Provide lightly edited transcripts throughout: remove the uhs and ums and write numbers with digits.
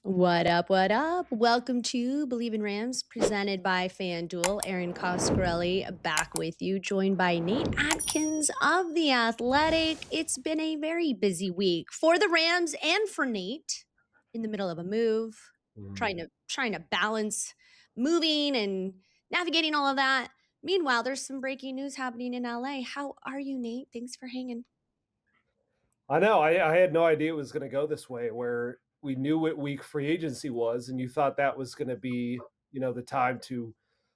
What up? What up? Welcome to Believe in Rams, presented by FanDuel. Erin Coscarelli back with you, joined by Nate Atkins of The Athletic. It's been a very busy week for the Rams and for Nate in the middle of a move, trying to balance moving and navigating all of that. Meanwhile, there's some breaking news happening in LA. How are you, Nate? Thanks for hanging. I know. I had no idea it was going to go this way, where we knew what week free agency was, and you thought that was going to be, the time to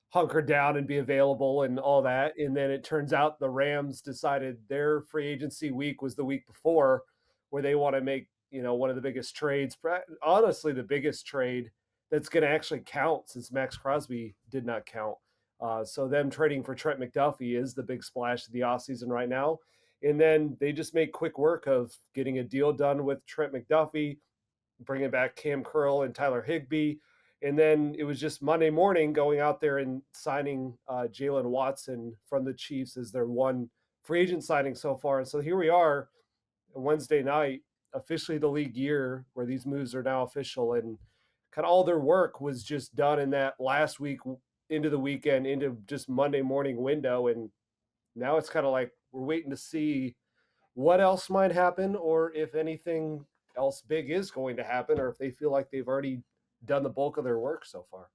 hunker down and be available and all that. And then it turns out the Rams decided their free agency week was the week before, where they want to make, one of the biggest trades, honestly, the biggest trade that's going to actually count since Max Crosby did not count. So them trading for Trent McDuffie is the big splash of the offseason right now. And then they just made quick work of getting a deal done with Trent McDuffie, bringing back Cam Curl and Tyler Higbee. And then it was just Monday morning going out there and signing Jalen Watson from the Chiefs as their one free agent signing so far. And so here we are, Wednesday night, officially the league year where these moves are now official. And kind of all their work was just done in that last week into the weekend, into just Monday morning window. And now it's kind of like we're waiting to see what else might happen, or if anything else big is going to happen, or if they feel like they've already done the bulk of their work so far.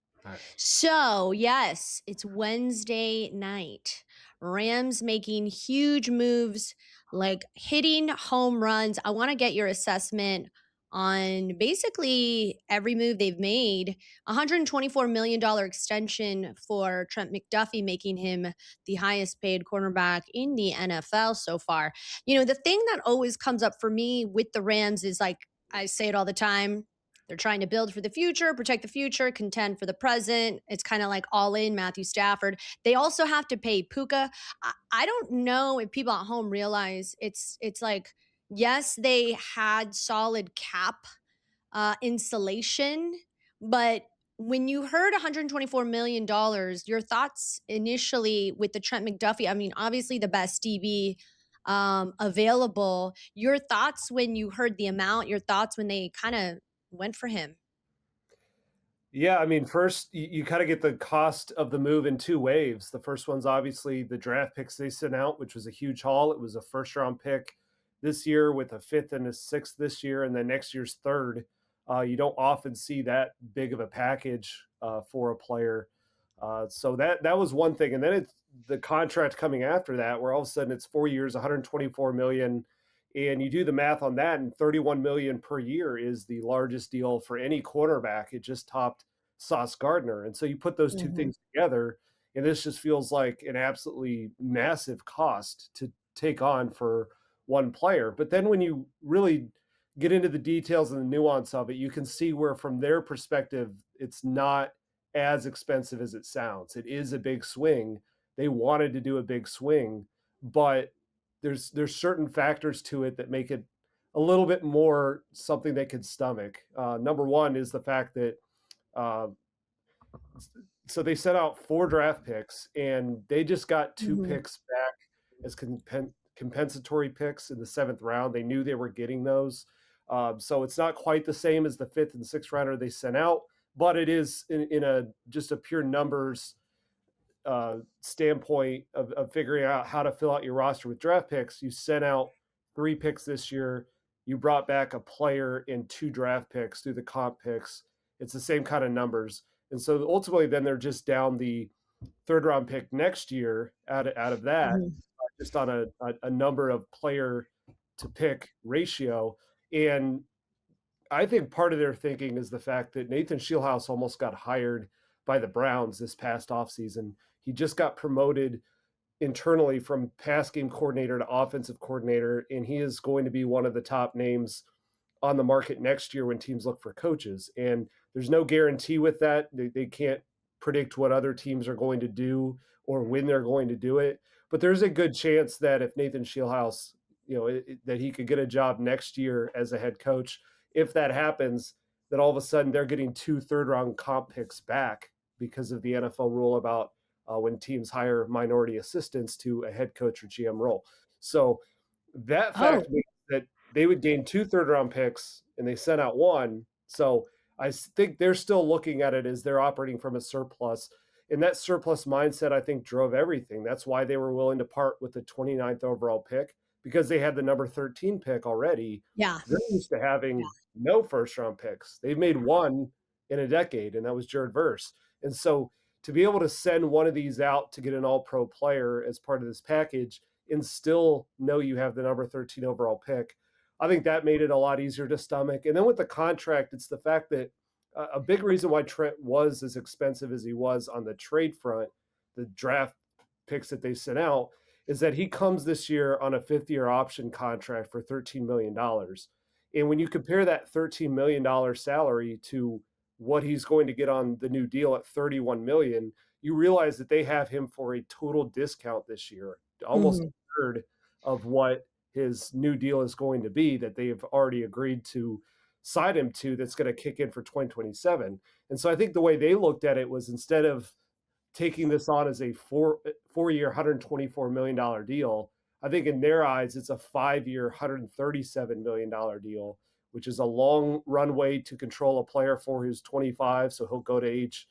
So, yes, it's Wednesday night. Rams making huge moves, like hitting home runs. I want to get your assessment on basically every move they've made. $124 million extension for Trent McDuffie, making him the highest paid cornerback in the NFL so far. The thing that always comes up for me with the Rams is, like, I say it all the time, they're trying to build for the future, protect the future, contend for the present. It's kind of like all in Matthew Stafford. They also have to pay Puka. I don't know if people at home realize it's like, yes, they had solid cap insulation, but when you heard $124 million, your thoughts initially with the Trent McDuffie, I mean, obviously the best DB available. Your thoughts when you heard the amount, your thoughts when they kind of went for him. Yeah, I mean, first you kind of get the cost of the move in two waves. The first one's obviously the draft picks they sent out, which was a huge haul. It was a first round pick this year with a fifth and a sixth this year, and then next year's third. You don't often see that big of a package for a player. So that was one thing, and then it's the contract coming after that, where all of a sudden it's 4 years, 124 million, and you do the math on that, and 31 million per year is the largest deal for any quarterback. It just topped Sauce Gardner, and so you put those two Mhm. things together, and this just feels like an absolutely massive cost to take on for one player. But then when you really get into the details and the nuance of it, you can see where, from their perspective, it's not as expensive as it sounds. It is a big swing. They wanted to do a big swing, but there's certain factors to it that make it a little bit more something they could stomach. Number one is the fact that uh, so they sent out 4 draft picks, and they just got 2 picks back as compensatory picks in the 7th round. They knew they were getting those, so it's not quite the same as the 5th and 6th rounder they sent out, but it is in a just a pure numbers standpoint of figuring out how to fill out your roster with draft picks. You sent out 3 picks this year. You brought back a player and 2 draft picks through the comp picks. It's the same kind of numbers. And so ultimately, then they're just down the 3rd round pick next year out of that, Mhm. just on a number of player to pick ratio. And I think part of their thinking is the fact that Nathan Shieldhouse almost got hired by the Browns this past offseason. He just got promoted internally from pass game coordinator to offensive coordinator, and he is going to be one of the top names on the market next year when teams look for coaches. And there's no guarantee with that. They can't predict what other teams are going to do or when they're going to do it. But there's a good chance that if Nathan Shieldhouse, that he could get a job next year as a head coach. If that happens, then all of a sudden they're getting 2 3rd round comp picks back because of the NFL rule about when teams hire minority assistants to a head coach or GM role. So that Oh, fact means that they would gain 2 3rd round picks, and they sent out one. So think they're still looking at it as they're operating from a surplus. And that surplus mindset, I think, drove everything. That's why they were willing to part with the 29th overall pick because they had the number 13 pick already. Yeah. They're used to having no first round picks. They've made one in a decade, and that was Jared Verse. And so to be able to send one of these out to get an all pro player as part of this package and still know you have the number 13 overall pick, I think that made it a lot easier to stomach. And then with the contract, it's the fact that a big reason why Trent was as expensive as he was on the trade front, the draft picks that they sent out, is that he comes this year on a fifth-year option contract for $13 million. And when you compare that $13 million salary to what he's going to get on the new deal at $31 million, you realize that they have him for a total discount this year, almost Mhm. a third of what his new deal is going to be that they have already agreed to sign him to, that's going to kick in for 2027. And so I think the way they looked at it was, instead of taking this on as a four-year $124 million deal, I think in their eyes it's a 5-year $137 million deal, which is a long runway to control a player for who's 25, so he'll go to age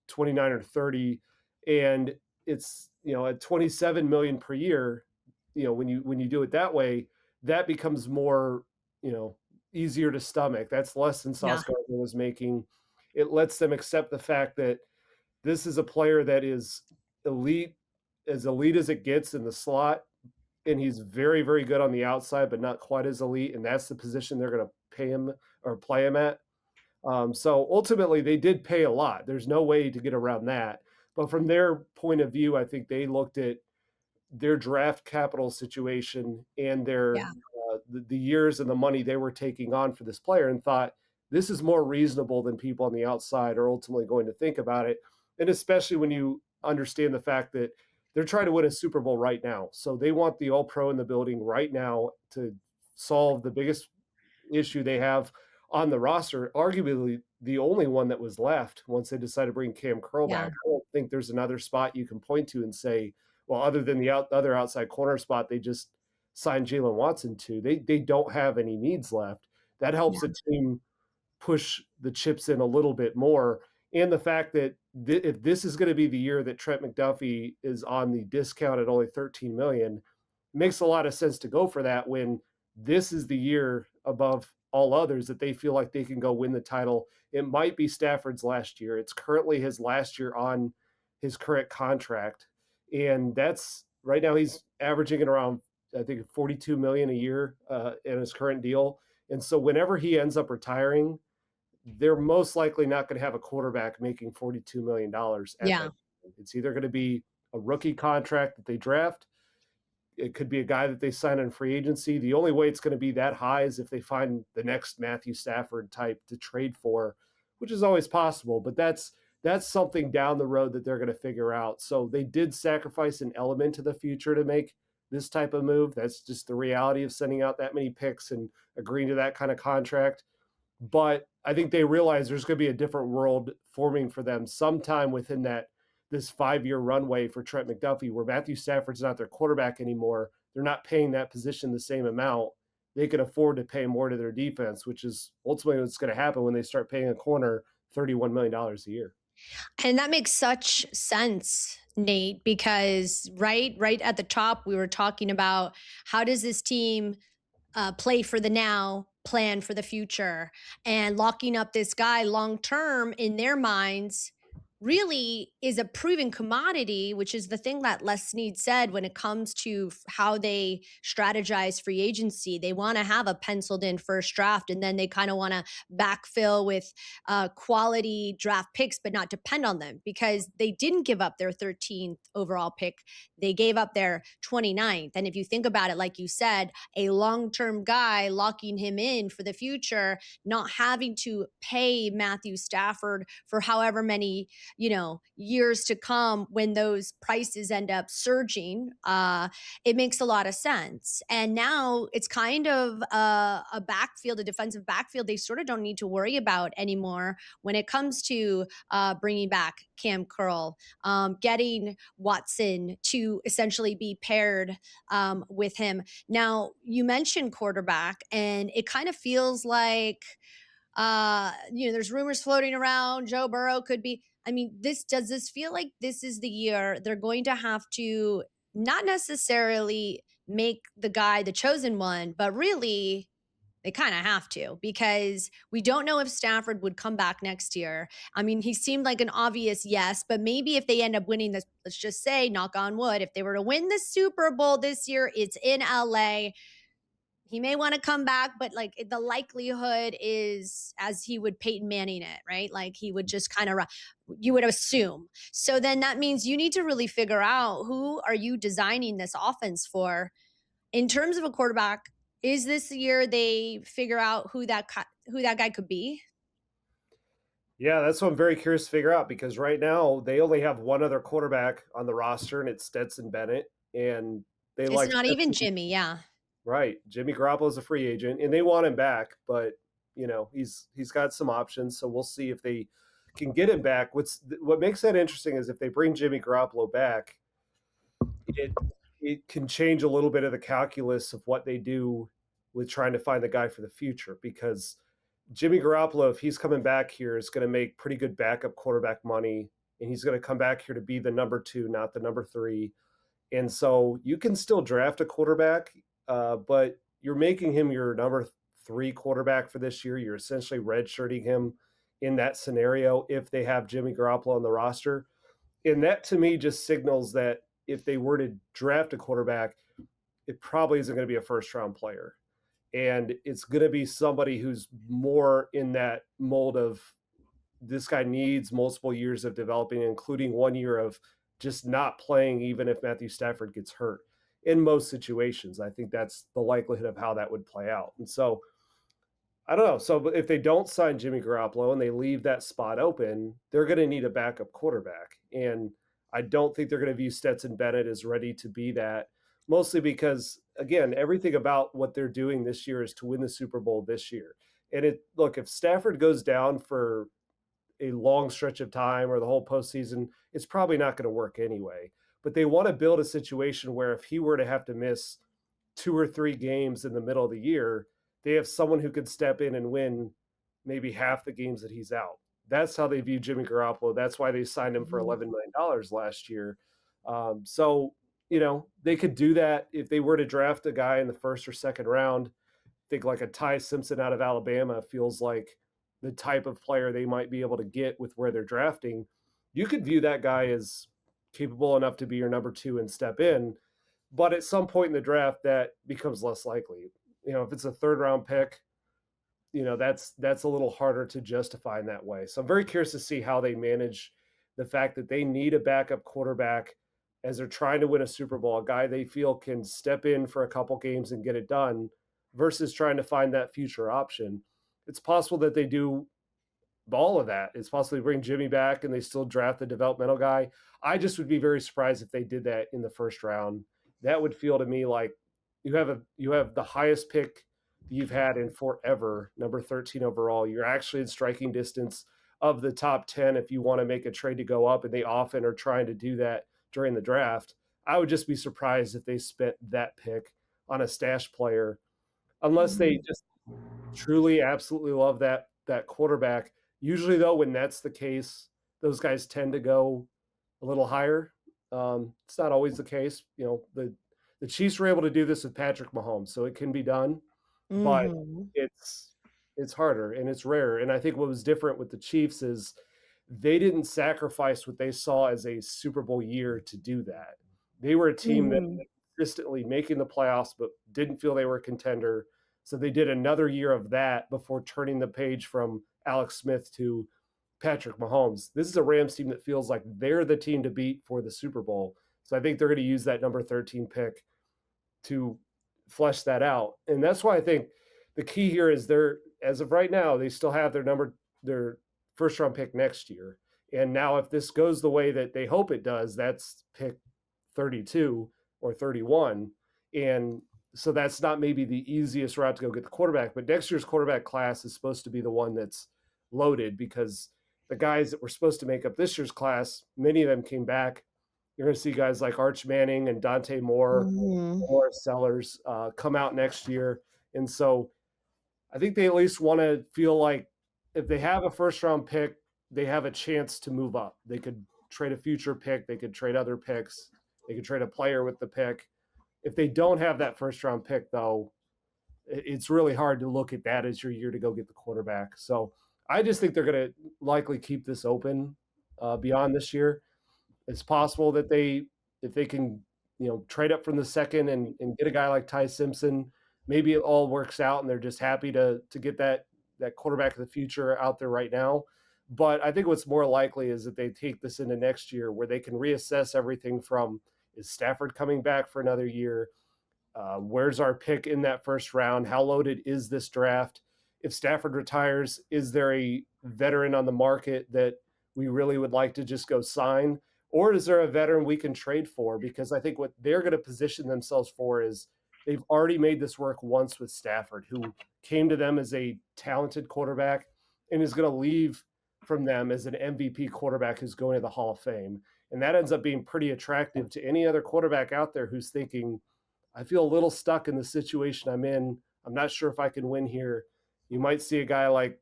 29 or 30. And it's, at 27 million per year, when you do it that way, that becomes more, you know, easier to stomach. That's less than Yeah. Sauce Gardner was making. It lets them accept the fact that this is a player that is elite, as elite as it gets in the slot, and he's very, very good on the outside, but not quite as elite. And that's the position they're going to pay him or play him at. So ultimately, they did pay a lot. There's no way to get around that. But from their point of view, I think they looked at their draft capital situation and Yeah. the years and the money they were taking on for this player, and thought this is more reasonable than people on the outside are ultimately going to think about it. And especially when you understand the fact that they're trying to win a Super Bowl right now, so they want the All Pro in the building right now to solve the biggest issue they have on the roster, arguably the only one that was left once they decided to bring Cam Curl Yeah. back. I don't think there's another spot you can point to and say, well, other than the other outside corner spot they just signed Jalen Watson to, they don't have any needs left. That helps Yeah. the team push the chips in a little bit more. And the fact that if this is going to be the year that Trent McDuffie is on the discount at only 13 million, makes a lot of sense to go for that when this is the year above all others that they feel like they can go win the title. It might be Stafford's last year. It's currently his last year on his current contract. And that's right now he's averaging at around, I think, 42 million a year in his current deal. And so whenever he ends up retiring, they're most likely not going to have a quarterback making $42 million at Yeah. that. It's either going to be a rookie contract that they draft. It could be a guy that they sign on free agency. The only way it's going to be that high is if they find the next Matthew Stafford type to trade for, which is always possible, but that's something down the road that they're going to figure out. So they did sacrifice an element to the future to make this type of move. That's just the reality of sending out that many picks and agreeing to that kind of contract. But I think they realize there's going to be a different world forming for them sometime within this 5-year runway for Trent McDuffie, where Matthew Stafford's not their quarterback anymore. They're not paying that position the same amount. They can afford to pay more to their defense, which is ultimately what's going to happen when they start paying a corner $31 million a year. And that makes such sense, Nate, because right at the top, we were talking about how does this team play for the now, plan for the future, and locking up this guy long term in their minds really is a proven commodity, which is the thing that Les Snead said when it comes to how they strategize free agency. They want to have a penciled in first draft, and then they kind of want to backfill with quality draft picks, but not depend on them because they didn't give up their 13th overall pick. They gave up their 29th. And if you think about it, like you said, a long term guy, locking him in for the future, not having to pay Matthew Stafford for however many years to come when those prices end up surging, it makes a lot of sense. And now it's kind of a backfield, a defensive backfield they sort of don't need to worry about anymore when it comes to bringing back Cam Curl, getting Watson to essentially be paired with him. Now, you mentioned quarterback, and it kind of feels like There's rumors floating around. Joe Burrow could be. I mean, does this feel like this is the year they're going to have to not necessarily make the guy the chosen one, but really they kind of have to because we don't know if Stafford would come back next year. I mean, he seemed like an obvious yes, but maybe if they end up winning this, let's just say, knock on wood, if they were to win the Super Bowl this year, it's in LA. He may want to come back, but like the likelihood is as he would Peyton Manning it, right? Like he would just kind of, you would assume. So then that means you need to really figure out who are you designing this offense for in terms of a quarterback. Is this the year they figure out who that guy could be? Yeah, that's what I'm very curious to figure out because right now they only have one other quarterback on the roster, and it's Stetson Bennett, and they It's like not even Stetson. Jimmy. Yeah. Right. Jimmy Garoppolo is a free agent, and they want him back, but he's got some options, so we'll see if they can get him back. What makes that interesting is if they bring Jimmy Garoppolo back, it it can change a little bit of the calculus of what they do with trying to find the guy for the future because Jimmy Garoppolo, if he's coming back here, is going to make pretty good backup quarterback money, and he's going to come back here to be the number two, not the number three. And so you can still draft a quarterback, but you're making him your number three quarterback for this year. You're essentially redshirting him in that scenario if they have Jimmy Garoppolo on the roster. And that to me just signals that if they were to draft a quarterback, it probably isn't going to be a first round player. And it's going to be somebody who's more in that mold of this guy needs multiple years of developing, including 1 year of just not playing, even if Matthew Stafford gets hurt. In most situations, I think that's the likelihood of how that would play out. And so I don't know. So if they don't sign Jimmy Garoppolo and they leave that spot open, they're going to need a backup quarterback. And I don't think they're going to view Stetson Bennett as ready to be that, mostly because, again, everything about what they're doing this year is to win the Super Bowl this year. And look, if Stafford goes down for a long stretch of time or the whole postseason, it's probably not going to work anyway. But they want to build a situation where if he were to have to miss 2 or 3 games in the middle of the year, they have someone who could step in and win maybe half the games that he's out. That's how they view Jimmy Garoppolo. That's why they signed him for Mhm. $11 million last year. They could do that if they were to draft a guy in the first or second round. Think like a Ty Simpson out of Alabama feels like the type of player they might be able to get with where they're drafting. You could view that guy as capable enough to be your number two and step in, but at some point in the draft, that becomes less likely. If it's a third round pick, that's a little harder to justify in that way. So I'm very curious to see how they manage the fact that they need a backup quarterback as they're trying to win a Super Bowl, a guy they feel can step in for a couple games and get it done versus trying to find that future option. It's possible that they do all of that. It's possible they bring Jimmy back and they still draft the developmental guy. I just would be very surprised if they did that in the first round. That would feel to me like you have the highest pick you've had in forever, number 13 overall. You're actually in striking distance of the top 10 if you want to make a trade to go up, and they often are trying to do that during the draft. I would just be surprised if they spent that pick on a stash player unless they Mhm. just truly absolutely love that quarterback. Usually though, when that's the case, those guys tend to go a little higher. It's not always the case. The Chiefs were able to do this with Patrick Mahomes, so it can be done, but Mhm. it's it's harder and it's rare. And I think what was different with the Chiefs is they didn't sacrifice what they saw as a Super Bowl year to do that. They were a team that Mhm. consistently making the playoffs, but didn't feel they were a contender. So they did another year of that before turning the page from Alex Smith to Patrick Mahomes. This is a Rams team that feels like they're the team to beat for the Super Bowl. So I think they're going to use that number 13 pick to flesh that out. And that's why I think the key here is as of right now, they still have their first round pick next year. And now if this goes the way that they hope it does, that's pick 32 or 31. And so that's not maybe the easiest route to go get the quarterback, but next year's quarterback class is supposed to be the one that's loaded because the guys that were supposed to make up this year's class, many of them came back. You're going to see guys like Arch Manning and Dante Moore Mhm. or Sellers come out next year. And so I think they at least want to feel like if they have a first round pick, they have a chance to move up. They could trade a future pick, they could trade other picks, they could trade a player with the pick. If they don't have that first round pick, though, it's really hard to look at that as your year to go get the quarterback. So I just think they're going to likely keep this open beyond this year. It's possible that if they can, trade up from the second and get a guy like Ty Simpson, maybe it all works out and they're just happy to get that quarterback of the future out there right now. But I think what's more likely is that they take this into next year where they can reassess everything from, is Stafford coming back for another year? Where's our pick in that first round? How loaded is this draft? If Stafford retires, is there a veteran on the market that we really would like to just go sign? Or is there a veteran we can trade for? Because I think what they're going to position themselves for is they've already made this work once with Stafford, who came to them as a talented quarterback and is going to leave from them as an MVP quarterback who's going to the Hall of Fame. And that ends up being pretty attractive to any other quarterback out there who's thinking, I feel a little stuck in the situation I'm in. I'm not sure if I can win here. You might see a guy like,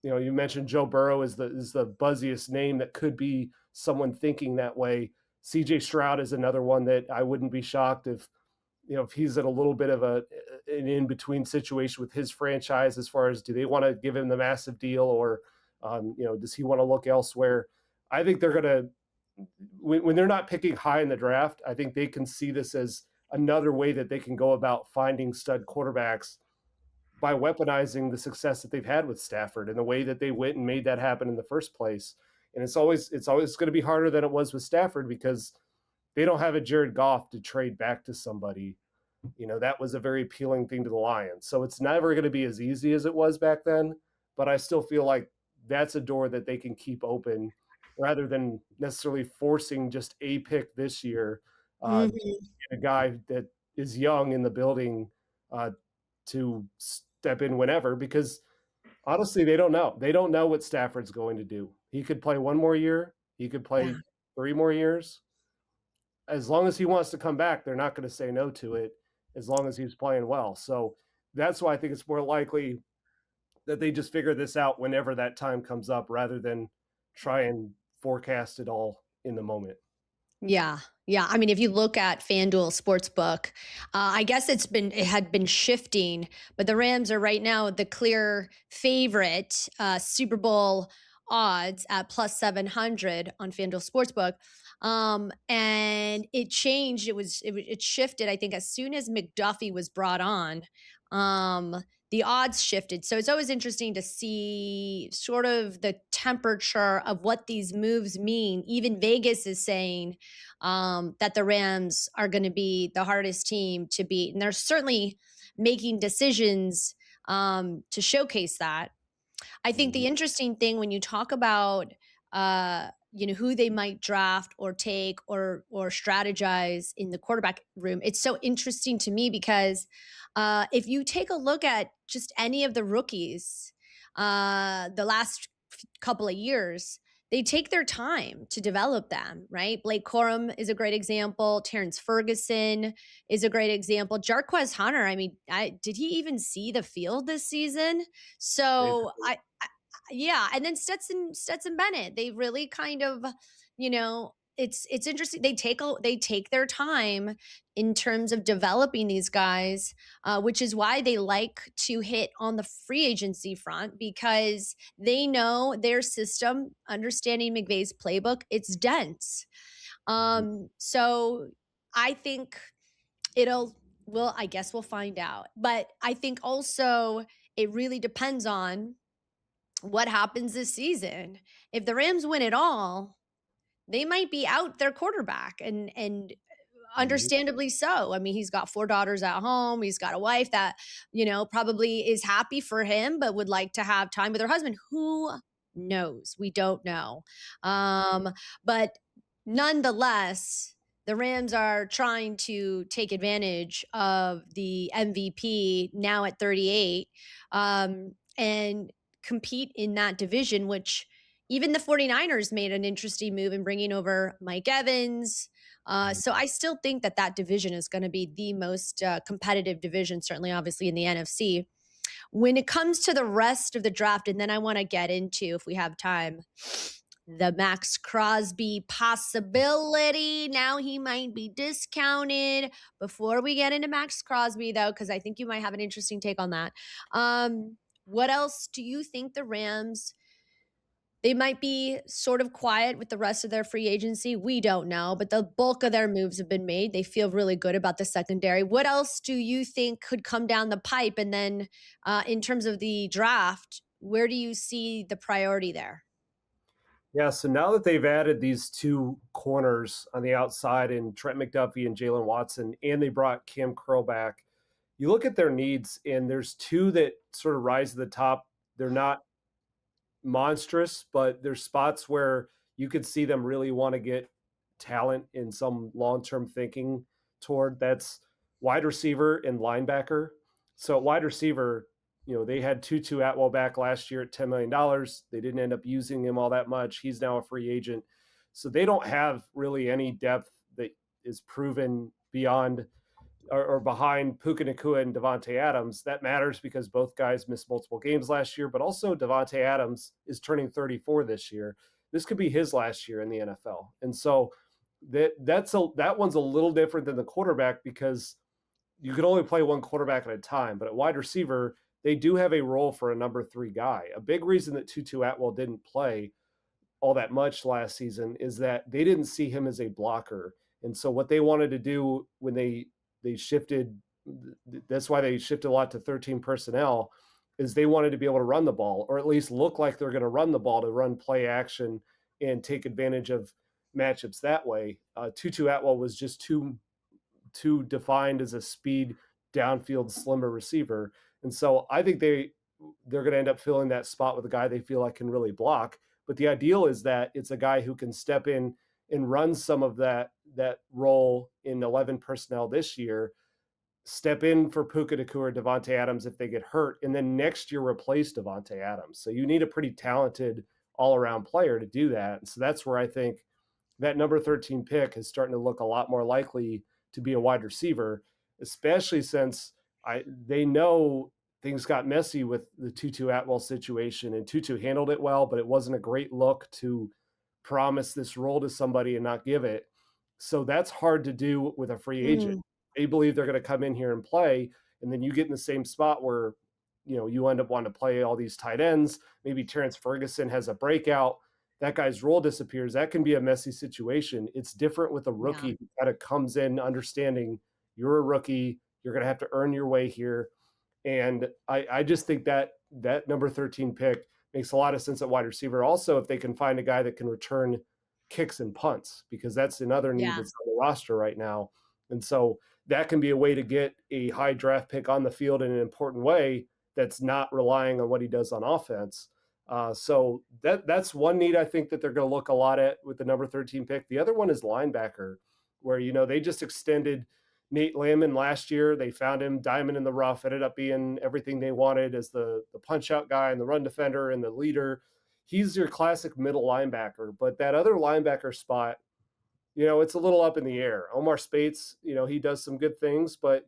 you mentioned Joe Burrow is the buzziest name that could be someone thinking that way. CJ Stroud is another one that I wouldn't be shocked if he's in a little bit of an in-between situation with his franchise as far as, do they want to give him the massive deal or does he want to look elsewhere? I think they're going to, when they're not picking high in the draft, I think they can see this as another way that they can go about finding stud quarterbacks by weaponizing the success that they've had with Stafford and the way that they went and made that happen in the first place. And it's always going to be harder than it was with Stafford because they don't have a Jared Goff to trade back to somebody. That was a very appealing thing to the Lions. So it's never going to be as easy as it was back then, but I still feel like that's a door that they can keep open rather than necessarily forcing just a pick this year. Mhm. A guy that is young in the building to step in whenever, because honestly, they don't know. They don't know what Stafford's going to do. He could play one more year. He could Yeah. play 3 more years. As long as he wants to come back, they're not going to say no to it as long as he's playing well. So that's why I think it's more likely that they just figure this out whenever that time comes up rather than try and forecast it all in the moment. Yeah. Yeah. I mean, if you look at FanDuel Sportsbook, I guess it had been shifting, but the Rams are right now the clear favorite, Super Bowl odds at plus 700 on FanDuel Sportsbook. And it changed. It shifted, I think, as soon as McDuffie was brought on. The odds shifted. So it's always interesting to see sort of the temperature of what these moves mean. Even Vegas is saying that the Rams are going to be the hardest team to beat. And they're certainly making decisions to showcase that. I think Mhm. the interesting thing when you talk about who they might draft or take or strategize in the quarterback room, it's so interesting to me because if you take a look at just any of the rookies the last couple of years, they take their time to develop them, right? Blake Corum is a great example. Terrence Ferguson is a great example. Jarquez Hunter, I mean, did he even see the field this season? So yeah, and then Stetson Bennett. They really kind of, it's interesting. They take their time in terms of developing these guys, which is why they like to hit on the free agency front because they know their system, understanding McVay's playbook, it's dense. Mhm. So I think it'll well, I guess we'll find out. But I think also it really depends on what happens this season. If the Rams win it all, they might be out their quarterback and Mhm. understandably so. I mean, he's got 4 daughters at home. He's got a wife that, probably is happy for him but would like to have time with her husband. Who knows? We don't know. But nonetheless, the Rams are trying to take advantage of the MVP now at 38 and compete in that division, which even the 49ers made an interesting move in bringing over Mike Evans. So I still think that division is going to be the most competitive division, certainly, obviously, in the NFC. When it comes to the rest of the draft, and then I want to get into, if we have time, the Max Crosby possibility. Now he might be discounted. Before we get into Max Crosby, though, because I think you might have an interesting take on that. What else do you think the Rams? They might be sort of quiet with the rest of their free agency. We don't know, but the bulk of their moves have been made. They feel really good about the secondary. What else do you think could come down the pipe? And then, in terms of the draft, where do you see the priority there? Yeah, so now that they've added these two corners on the outside in Trent McDuffie and Jalen Watson, and they brought Cam Curl back, you look at their needs, and there's two that sort of rise to the top. They're not monstrous, but there's spots where you could see them really want to get talent in some long-term thinking toward. That's wide receiver and linebacker. So wide receiver, they had Tutu Atwell back last year at $10 million. They didn't end up using him all that much. He's now a free agent. So they don't have really any depth that is proven beyond or behind Puka Nacua and Devontae Adams. That matters because both guys missed multiple games last year, but also Devontae Adams is turning 34 this year. This could be his last year in the NFL. And so that one's a little different than the quarterback because you can only play one quarterback at a time. But at wide receiver, they do have a role for a number 3 guy. A big reason that Tutu Atwell didn't play all that much last season is that they didn't see him as a blocker. And so what they wanted to do when they shifted, that's why they shifted a lot to 13 personnel, is they wanted to be able to run the ball, or at least look like they're going to run the ball, to run play action and take advantage of matchups that way. Tutu Atwell was just too defined as a speed downfield slimmer receiver. And so I think they're going to end up filling that spot with a guy they feel like can really block. But the ideal is that it's a guy who can step in and run some of that role in 11 personnel this year, step in for Puka Nacua or Devontae Adams if they get hurt, and then next year replace Devontae Adams. So you need a pretty talented all-around player to do that. And so that's where I think that number 13 pick is starting to look a lot more likely to be a wide receiver, especially since they know things got messy with the Tutu Atwell situation, and Tutu handled it well, but it wasn't a great look to promise this role to somebody and not give it. So that's hard to do with a free agent. Mm, They believe they're going to come in here and play, and then you get in the same spot where you end up wanting to play all these tight ends. Maybe Terrence Ferguson has a breakout, that guy's role disappears. That can be a messy situation. It's different with a yeah. rookie who kind of comes in understanding you're a rookie, you're going to have to earn your way here. And I just think that number 13 pick makes a lot of sense at wide receiver. Also, if they can find a guy that can return kicks and punts, because that's another need Yeah. that's on the roster right now. And so that can be a way to get a high draft pick on the field in an important way that's not relying on what he does on offense. So that's one need I think that they're going to look a lot at with the number 13 pick. The other one is linebacker, where they just extended Nate Landman last year. They found him diamond in the rough, ended up being everything they wanted as the punch out guy and the run defender and the leader. He's your classic middle linebacker, but that other linebacker spot, it's a little up in the air. Omar Spates, he does some good things, but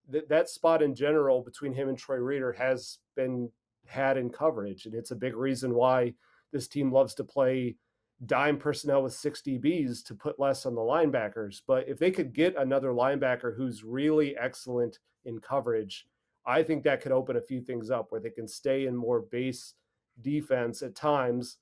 that spot in general between him and Troy Reader has been had in coverage, and it's a big reason why this team loves to play dime personnel with 6 DBs to put less on the linebackers. But if they could get another linebacker who's really excellent in coverage, I think that could open a few things up where they can stay in more base defense at times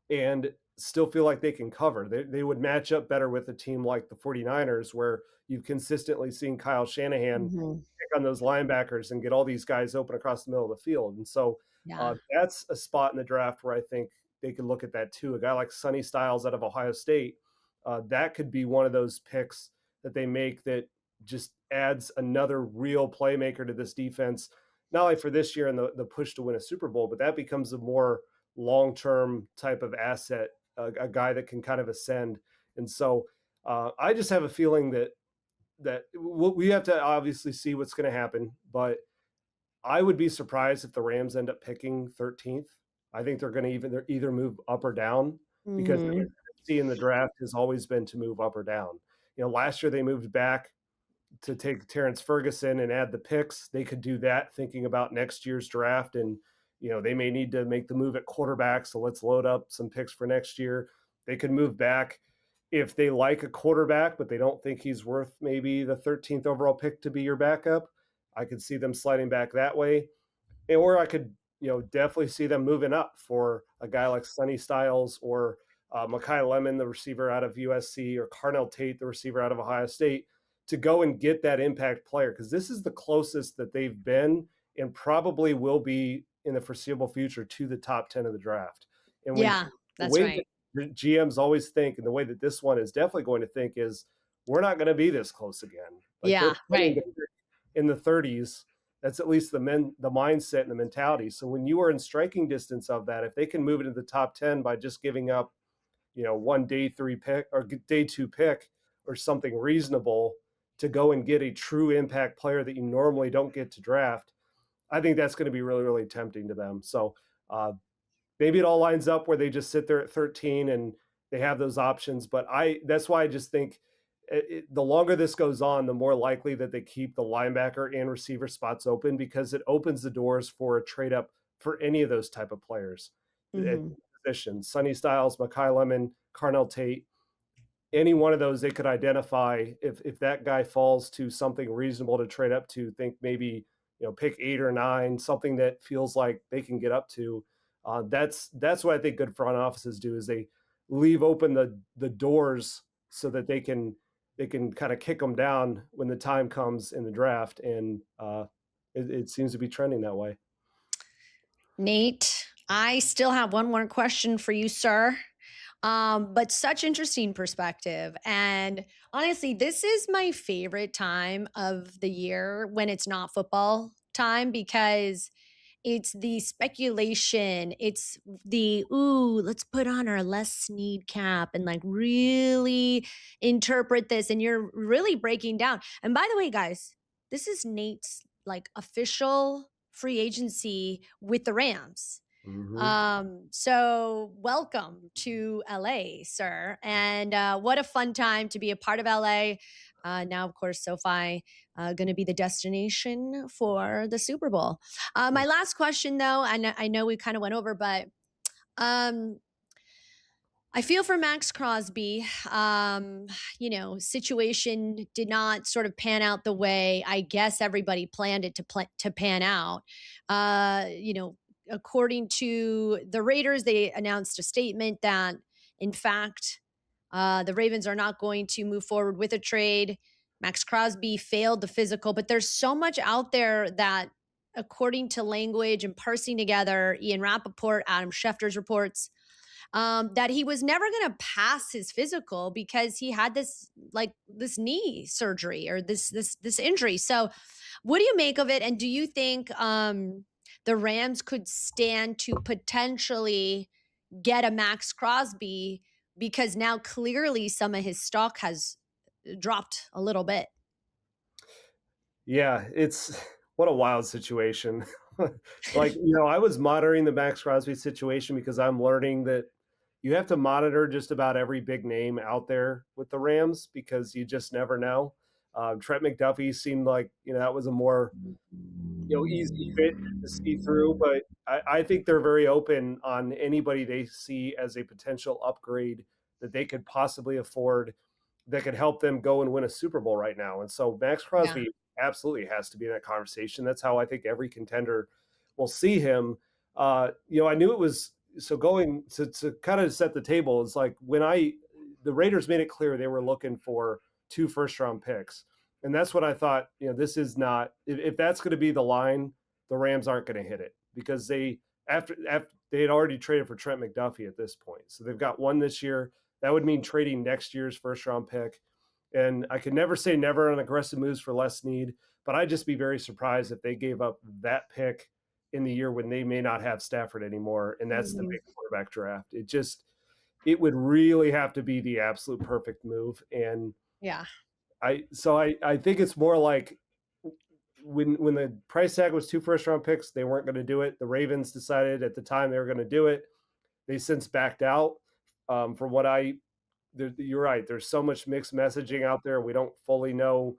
and still feel like they can cover. They would match up better with a team like the 49ers, where you've consistently seen Kyle Shanahan Mhm. pick on those linebackers and get all these guys open across the middle of the field. And so Yeah. that's a spot in the draft where I think they could look at that too. A guy like Sonny Styles out of Ohio State, that could be one of those picks that they make that just adds another real playmaker to this defense, not only for this year and the push to win a Super Bowl, but that becomes a more long-term type of asset, a guy that can kind of ascend. And so I just have a feeling that we have to obviously see what's going to happen, but I would be surprised if the Rams end up picking 13th. I think they're going to either move up or down, because the Mhm. tendency in the draft has always been to move up or down. Last year they moved back to take Terrence Ferguson and add the picks. They could do that thinking about next year's draft. And, they may need to make the move at quarterback. So let's load up some picks for next year. They could move back if they like a quarterback, but they don't think he's worth maybe the 13th overall pick to be your backup. I could see them sliding back that way. Or I could, definitely see them moving up for a guy like Sonny Styles or Mekhi Lemon, the receiver out of USC, or Carnell Tate, the receiver out of Ohio State, to go and get that impact player, because this is the closest that they've been and probably will be in the foreseeable future to the top 10 of the draft. And when Yeah, the that's way right. that the GMs always think, and the way that this one is definitely going to think, is we're not going to be this close again. Like they're Yeah, planning right. to pick in the 30s. That's at least the mindset and the mentality. So when you are in striking distance of that, if they can move it into the top 10 by just giving up, one day 3 pick or day 2 pick or something reasonable to go and get a true impact player that you normally don't get to draft, I think that's going to be really, really tempting to them. So maybe it all lines up where they just sit there at 13 and they have those options. But that's why I just think the longer this goes on, the more likely that they keep the linebacker and receiver spots open, because it opens the doors for a trade up for any of those type of players at Mhm. positions. Sonny Styles, Mekhi Lemon, Carnell Tate, any one of those they could identify. If that guy falls to something reasonable to trade up to, think maybe pick 8 or 9, something that feels like they can get up to. That's what I think good front offices do, is they leave open the doors so that they can kind of kick them down when the time comes in the draft. And it seems to be trending that way. Nate, I still have one more question for you, sir. But such interesting perspective. And honestly, this is my favorite time of the year when it's not football time, because it's the speculation. It's the, ooh, let's put on our Les Snead cap and like really interpret this. And you're really breaking down. And by the way, guys, this is Nate's like official free agency with the Rams. Mm-hmm. So welcome to LA, sir. And what a fun time to be a part of LA. Now, of course, SoFi going to be the destination for the Super Bowl. My last question, though, I know we kind of went over, but um, I feel for Max Crosby. Situation did not sort of pan out the way I guess everybody planned it to pan out. According to the Raiders, they announced a statement that, in fact, the Ravens are not going to move forward with a trade. Max Crosby failed the physical, but there's so much out there that, according to language and parsing together, Ian Rappaport, Adam Schefter's reports, that he was never going to pass his physical because he had this knee surgery or this injury. So, what do you make of it? And do you think the Rams could stand to potentially get a Max Crosby, because now clearly some of his stock has dropped a little bit? Yeah, it's what a wild situation. Like, I was monitoring the Max Crosby situation because I'm learning that you have to monitor just about every big name out there with the Rams, because you just never know. Trent McDuffie seemed like, that was a more, easy fit to see through, but I think they're very open on anybody they see as a potential upgrade that they could possibly afford, that could help them go and win a Super Bowl right now. And so Max Yeah. Crosby absolutely has to be in that conversation. That's how I think every contender will see him. I knew it was, so going to kind of set the table is like when the Raiders made it clear they were looking for 2 first round picks. And that's what I thought, this is not, if that's going to be the line, the Rams aren't going to hit it, because after they had already traded for Trent McDuffie at this point. So they've got one this year. That would mean trading next year's first round pick. And I could never say never on aggressive moves for Les Snead, but I'd just be very surprised if they gave up that pick in the year when they may not have Stafford anymore. And that's the Mhm. big quarterback draft. It would really have to be the absolute perfect move. And Yeah. I think it's more like when the price tag was 2 first round picks, they weren't going to do it. The Ravens decided at the time they were going to do it. They since backed out. From what you're right. There's so much mixed messaging out there. We don't fully know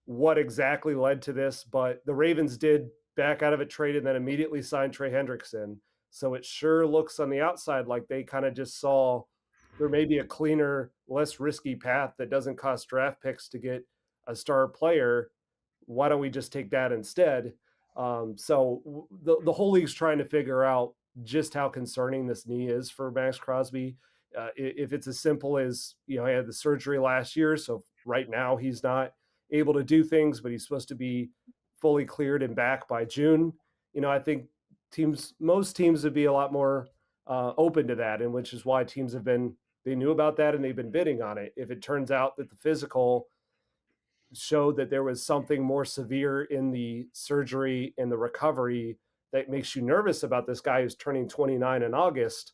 what exactly led to this, but the Ravens did back out of a trade and then immediately signed Trey Hendrickson. So it sure looks on the outside like they kind of just saw there may be a cleaner, less risky path that doesn't cost draft picks to get a star player. Why don't we just take that instead? The whole league's trying to figure out just how concerning this knee is for Max Crosby. If it's as simple as, he had the surgery last year, so right now he's not able to do things, but he's supposed to be fully cleared and back by June. I think most teams would be a lot more open to that, and which is why teams they knew about that and they've been bidding on it. If it turns out that the physical showed that there was something more severe in the surgery and the recovery that makes you nervous about this guy who's turning 29 in August,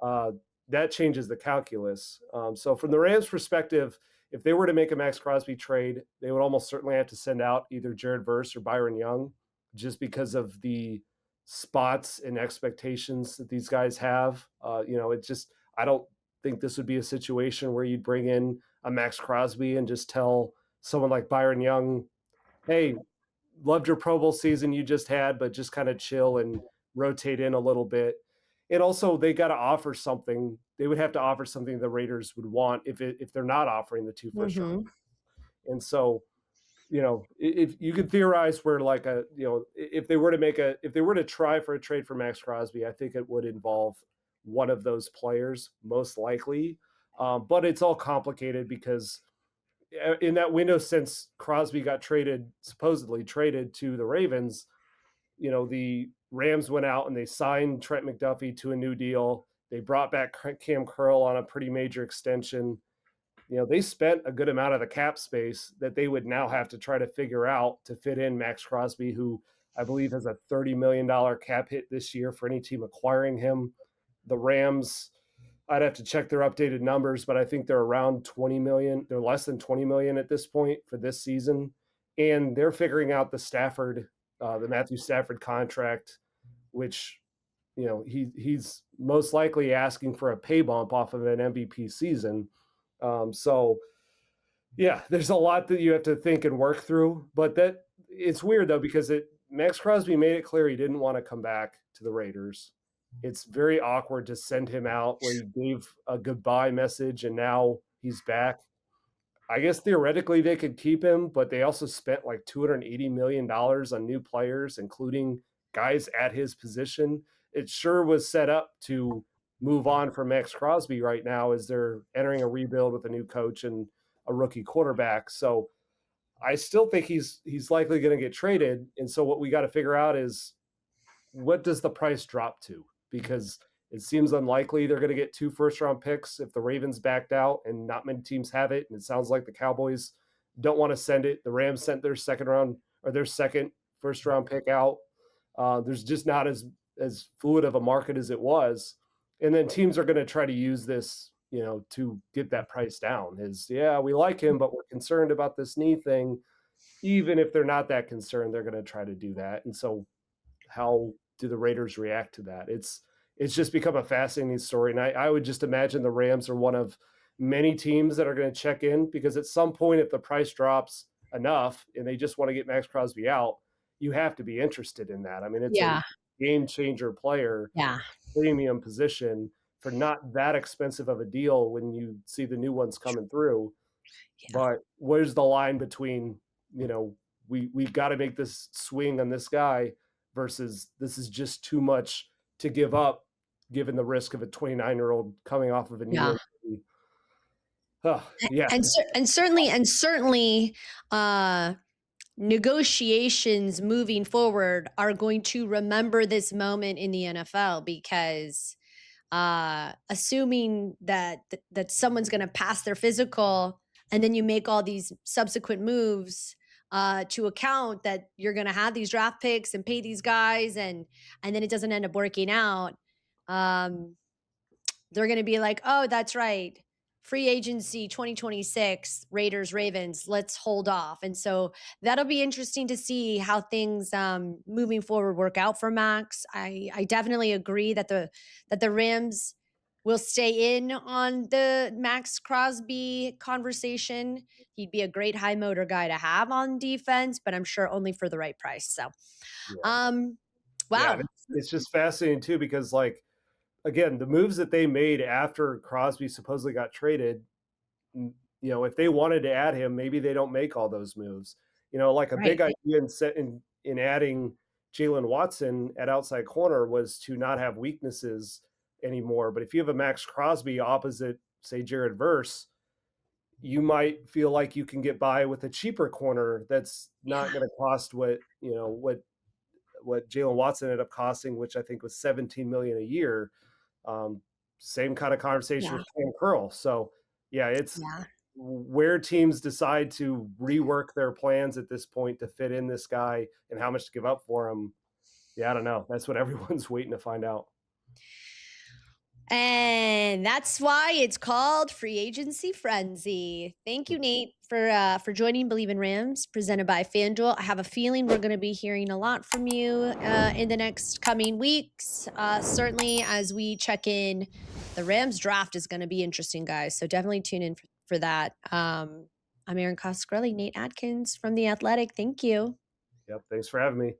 uh, that changes the calculus. So from the Rams' perspective, if they were to make a Max Crosby trade, they would almost certainly have to send out either Jared Verse or Byron Young, just because of the spots and expectations that these guys have. I don't think this would be a situation where you'd bring in a Max Crosby and just tell someone like Byron Young, hey, loved your Pro Bowl season you just had, but just kind of chill and rotate in a little bit. And also, they got to offer something. They would have to offer something the Raiders would want if they're not offering the 2 first round. Mm-hmm. And so, if you could theorize where like if they were to try for a trade for Max Crosby, I think it would involve one of those players most likely. But it's all complicated because in that window since Crosby got supposedly traded to the Ravens, the Rams went out and they signed Trent McDuffie to a new deal. They brought back Cam Curl on a pretty major extension. They spent a good amount of the cap space that they would now have to try to figure out to fit in Max Crosby, who I believe has a $30 million cap hit this year for any team acquiring him. The Rams, I'd have to check their updated numbers, but I think they're around 20 million. They're less than 20 million at this point for this season. And they're figuring out the Matthew Stafford contract, which, he's most likely asking for a pay bump off of an MVP season. So yeah, there's a lot that you have to think and work through, but that it's weird though, because Max Crosby made it clear he didn't want to come back to the Raiders. It's very awkward to send him out where he gave a goodbye message and now he's back. I guess theoretically they could keep him, but they also spent like $280 million on new players, including guys at his position. It sure was set up to move on from Max Crosby right now as they're entering a rebuild with a new coach and a rookie quarterback. So I still think he's likely going to get traded. And so what we got to figure out is, what does the price drop to? Because it seems unlikely they're going to get 2 first-round picks if the Ravens backed out, and not many teams have it. And it sounds like the Cowboys don't want to send it. The Rams sent their second first-round pick out. There's just not as fluid of a market as it was. And then teams are going to try to use this, to get that price down. We like him, but we're concerned about this knee thing. Even if they're not that concerned, they're going to try to do that. And so how do the Raiders react to that? It's just become a fascinating story. And I would just imagine the Rams are one of many teams that are going to check in, because at some point, if the price drops enough and they just want to get Max Crosby out, you have to be interested in that. I mean, it's a Yeah. game changer player, Yeah. premium position for not that expensive of a deal when you see the new ones coming through. Yeah. But where's the line between, we got to make this swing on this guy versus this is just too much to give up, given the risk of a 29-year-old coming off of a knee Yeah. injury. Oh, yeah. And certainly, negotiations moving forward are going to remember this moment in the NFL, because assuming that someone's going to pass their physical, and then you make all these subsequent moves to account that you're going to have these draft picks and pay these guys, and then it doesn't end up working out. They're going to be like, oh, that's right, free agency 2026, Raiders, Ravens, let's hold off. And so that'll be interesting to see how things moving forward work out for Max. I definitely agree that the Rams will stay in on the Max Crosby conversation. He'd be a great high motor guy to have on defense, but I'm sure only for the right price. So, Yeah. um, Yeah, and wow. it's just fascinating too because, like, again, the moves that they made after Crosby supposedly got traded, if they wanted to add him, maybe they don't make all those moves. Like a big Right. idea in adding Jalen Watson at outside corner was to not have weaknesses anymore. But if you have a Max Crosby opposite, say, Jared Verse, you might feel like you can get by with a cheaper corner that's not Yeah. going to cost what Jalen Watson ended up costing, which I think was 17 million a year. Um, Same kind of conversation Yeah. with Cam Curl. So yeah, it's Yeah. where teams decide to rework their plans at this point to fit in this guy and how much to give up for him. Yeah, I don't know. That's what everyone's waiting to find out. And that's why it's called Free Agency Frenzy. Thank you, Nate, for joining Believe in Rams, presented by FanDuel. I have a feeling we're going to be hearing a lot from you in the next coming weeks. Certainly, as we check in, the Rams draft is going to be interesting, guys. So definitely tune in for that. I'm Erin Coscarelli, Nate Atkins from The Athletic. Thank you. Yep. Thanks for having me.